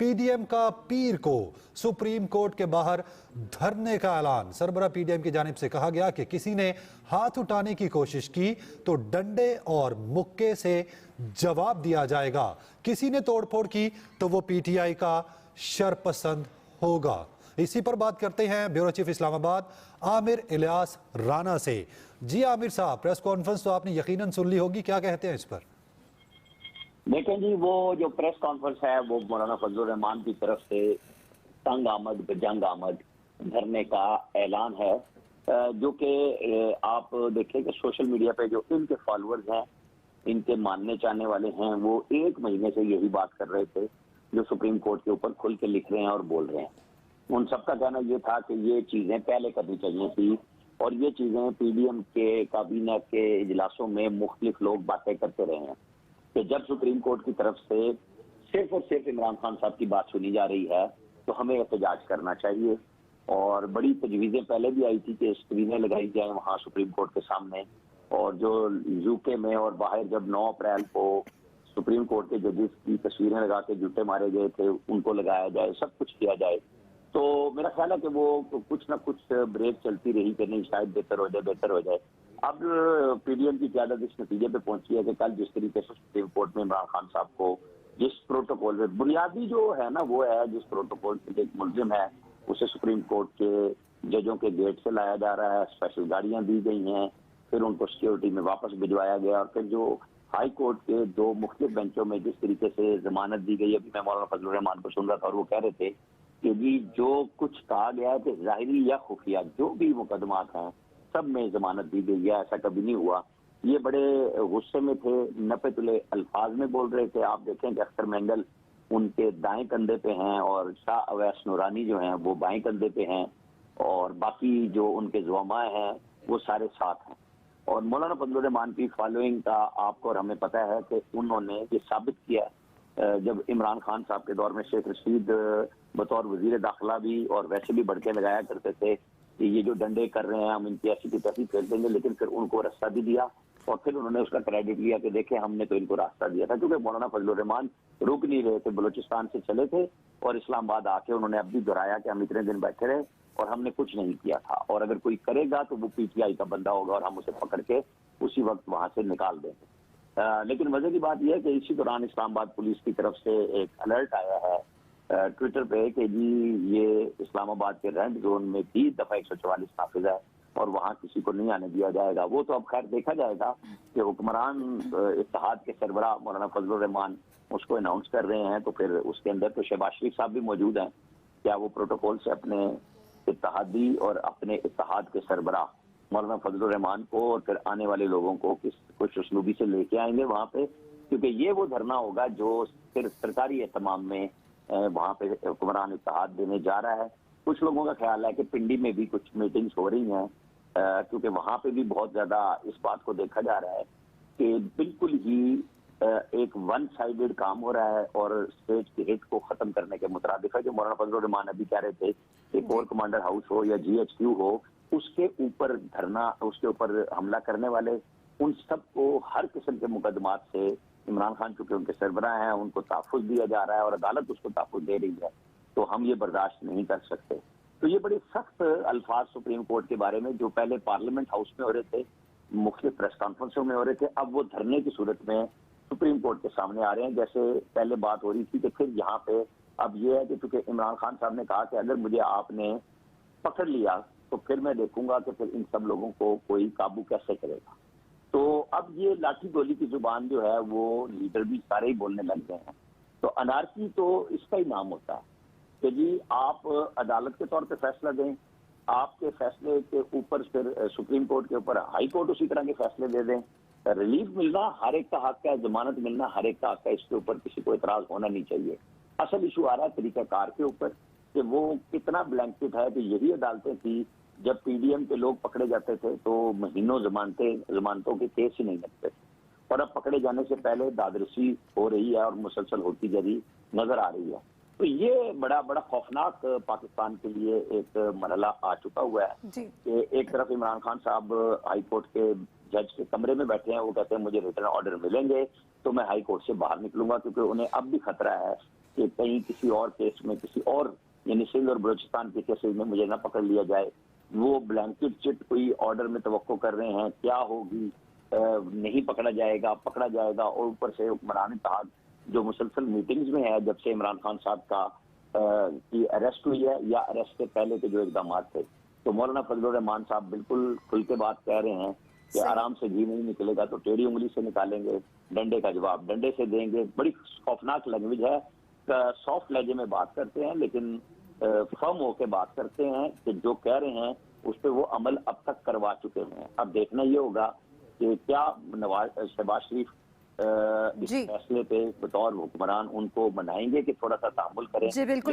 PDM का पीर को supreme court के बाहर धरने का ऐलान। सरबरा पीडीएम की जानिब से कहा गया कि किसी ने हाथ उठाने की कोशिश की तो डंडे और मुक्के से जवाब दिया जाएगा। किसी ने तोड़फोड़ की तो वो पीटीआई का शरपसंद होगा। इसी पर बात करते हैं ब्यूरो चीफ इस्लामाबाद आमिर इलियास राना से। जी आमिर साहब, प्रेस कॉन्फ्रेंस तो आपने यकीनन सुन ली होगी, क्या कहते हैं इस पर? देखें जी, वो जो प्रेस कॉन्फ्रेंस है वो मौलाना फजलुर रहमान की तरफ से तंग आमद बजंग आमद धरने का ऐलान है, जो कि आप देखें कि सोशल मीडिया पे जो इनके फॉलोअर्स हैं, इनके मानने चाहने वाले हैं, वो 1 महीने से यही बात कर रहे थे जो सुप्रीम कोर्ट के ऊपर खुल के लिख रहे हैं और बोल रहे हैं। उन सबका कहना ये था कि ये चीजें पहले करनी चाहिए थी और ये चीजें पीडीएम के काबीना के इजलासों में मुख्तलिफ लोग बातें करते रहे हैं कि जब सुप्रीम कोर्ट की तरफ से सिर्फ और सिर्फ इमरान खान साहब की बात सुनी जा रही है तो हमें एहतजाज करना चाहिए। और बड़ी तजवीज़ें पहले भी आई थी कि स्क्रीनें लगाई जाए वहाँ सुप्रीम कोर्ट के सामने, और जो यूके में और बाहर जब 9 अप्रैल को सुप्रीम कोर्ट के जजेस की तस्वीरें लगा के जूते मारे गए थे उनको लगाया जाए, सब कुछ किया जाए। तो मेरा ख्याल है कि वो कुछ ना कुछ ब्रेक चलती रही कि नहीं शायद बेहतर हो जाए। अब पीडीएम की क़यादत इस नतीजे पे पहुंची है कि कल जिस तरीके से सुप्रीम कोर्ट में इमरान खान साहब को जिस प्रोटोकॉल में बुनियादी जो है ना वो है, जिस प्रोटोकॉल से एक मुलजिम है उसे सुप्रीम कोर्ट के जजों के गेट से लाया जा रहा है, स्पेशल गाड़ियां दी गई हैं, फिर उनको सिक्योरिटी में वापस भिजवाया गया, और फिर जो हाई कोर्ट के 2 मुख्तलिफ बेंचों में जिस तरीके से जमानत दी गई। अभी मैं मौलाना फजलुर रहमान को सुन रहा था और वो कह रहे थे कि जी जो कुछ कहा गया है कि जाहिरी या खुफिया जो भी मुकदमात हैं सब में जमानत दी गई है, ऐसा कभी नहीं हुआ। ये बड़े गुस्से में थे, नपे तुले अल्फाज में बोल रहे थे। आप देखें कि अख्तर मेंगल उनके दाएं कंधे पे हैं और शाह अवैस नूरानी जो हैं वो बाएं कंधे पे हैं, और बाकी जो उनके ज़ुमा हैं वो सारे साथ हैं। और मौलाना फजलुर रहमान की फॉलोइंग का आपको और हमें पता है कि उन्होंने ये साबित किया जब इमरान खान साहब के दौर में शेख रशीद बतौर वजीर दाखिला भी और वैसे भी बढ़के लगाया करते थे कि ये जो डंडे कर रहे हैं हम इनकी ऐसी की तैसी फेंक देंगे, लेकिन फिर उनको रास्ता भी दिया और फिर उन्होंने उसका क्रेडिट लिया कि देखें हमने तो इनको रास्ता दिया था, क्योंकि मौलाना फजलुर रहमान रुक नहीं रहे थे, बलूचिस्तान से चले थे और इस्लामाबाद आके उन्होंने अब भी दोहराया कि हम इतने दिन बैठे रहे और हमने कुछ नहीं किया था, और अगर कोई करेगा तो वो पीटीआई का बंदा होगा और हम उसे पकड़ के उसी वक्त वहां से निकाल देंगे। लेकिन मजे की बात यह है कि इसी दौरान इस्लामाबाद पुलिस की तरफ से एक अलर्ट आया है ट्विटर पे कि जी ये इस्लामाबाद के रेड जोन में भी दफा 144 नाफिज है और वहां किसी को नहीं आने दिया जाएगा। वो तो अब खैर देखा जाएगा कि हुक्मरान इत्तेहाद के सरबराह मौलाना फजलुर रहमान उसको अनाउंस कर रहे हैं, तो फिर उसके अंदर तो शहबाज शरीफ साहब भी मौजूद हैं। क्या वो प्रोटोकॉल से अपने इत्तेहादी और अपने इत्तेहाद के सरबराह मौलाना फजलुर रहमान को और फिर आने वाले लोगों को कुछ उसलूबी से लेके आएंगे वहां पे, क्योंकि ये वो धरना होगा जो सिर्फ सरकारी एहतमाम में वहां पे हुक्मरान इत्तेहाद देने जा रहा है। कुछ लोगों का ख्याल है कि पिंडी में भी कुछ मीटिंग्स हो रही हैं, क्योंकि वहां पे भी बहुत ज्यादा इस बात को देखा जा रहा है कि बिल्कुल ही एक वन साइडेड काम हो रहा है और स्टेट की हिट को खत्म करने के मुताबिक है। जो मौलाना फजलुर रहमान अभी कह रहे थे कि कोर कमांडर हाउस हो या जीएचक्यू हो, उसके ऊपर धरना, उसके ऊपर हमला करने वाले उन सबको हर किस्म के मुकदमात से इमरान खान चूंकि उनके सरबराह हैं उनको तहफ़्फ़ुज़ दिया जा रहा है और अदालत उसको तहफ़्फ़ुज़ दे रही है, तो हम ये बर्दाश्त नहीं कर सकते। तो ये बड़े सख्त अल्फाज सुप्रीम कोर्ट के बारे में जो पहले पार्लियामेंट हाउस में हो रहे थे, मुख्तलिफ प्रेस कॉन्फ्रेंसों में हो रहे थे, अब वो धरने की सूरत में सुप्रीम कोर्ट के सामने आ रहे हैं। जैसे पहले बात हो रही थी कि फिर यहाँ पे अब ये है कि चूंकि इमरान खान साहब ने कहा कि अगर मुझे आपने पकड़ लिया तो फिर मैं देखूंगा कि फिर इन सब लोगों को कोई काबू कैसे करेगा। तो अब ये लाठी गोली की जुबान जो है वो लीडर भी सारे ही बोलने लग गए हैं। तो अनारकी तो इसका ही नाम होता है कि जी आप अदालत के तौर पे फैसला दें, आपके फैसले के ऊपर फिर सुप्रीम कोर्ट के ऊपर हाई कोर्ट उसी तरह के फैसले दे दें। रिलीफ मिलना हर एक का हक है, जमानत मिलना हर एक का हक है, इसके ऊपर किसी को एतराज होना नहीं चाहिए। असल इशू आ रहा है तरीकाकार के ऊपर कि वो कितना ब्लैंकेट है कि यही अदालतें थी जब पीडीएम के लोग पकड़े जाते थे तो महीनों जमानतों के केस ही नहीं लगते थे, और अब पकड़े जाने से पहले दादरसी हो रही है और मुसलसल होती जा रही नजर आ रही है। तो ये बड़ा बड़ा खौफनाक पाकिस्तान के लिए एक मरहला आ चुका हुआ है कि एक तरफ इमरान खान साहब हाई कोर्ट के जज के कमरे में बैठे हैं, वो कहते हैं मुझे रिटर्न ऑर्डर मिलेंगे तो मैं हाई कोर्ट से बाहर निकलूंगा, क्योंकि उन्हें अब भी खतरा है कि कहीं किसी और केस में, किसी और यानी सिंध और बलूचिस्तान के केसेस में मुझे ना पकड़ लिया जाए। वो ब्लैंकेट चिट कोई ऑर्डर में तवक्को कर रहे हैं, क्या होगी, नहीं पकड़ा जाएगा, पकड़ा जाएगा। और ऊपर से हुक्मरान इत्तेहाद जो मुसलसल मीटिंग्स में है, जब से इमरान खान साहब का की अरेस्ट हुई है या अरेस्ट से पहले के जो इकदाम थे, तो मौलाना फजलुर रहमान साहब बिल्कुल खुल के बात कह रहे हैं कि आराम से घी नहीं निकलेगा तो टेढ़ी उंगली से निकालेंगे, डंडे का जवाब डंडे से देंगे। बड़ी खौफनाक लैंग्वेज है, सॉफ्ट लहजे में बात करते हैं, लेकिन फर्म होके बात करते हैं कि जो कह रहे हैं उस पर वो अमल अब तक करवा चुके हैं। अब देखना ये होगा कि क्या शहबाज शरीफ इस जी फैसले पे बतौर हुक्मरान उनको मनाएंगे कि थोड़ा सा तहम्मुल करें। जी बिल्कुल।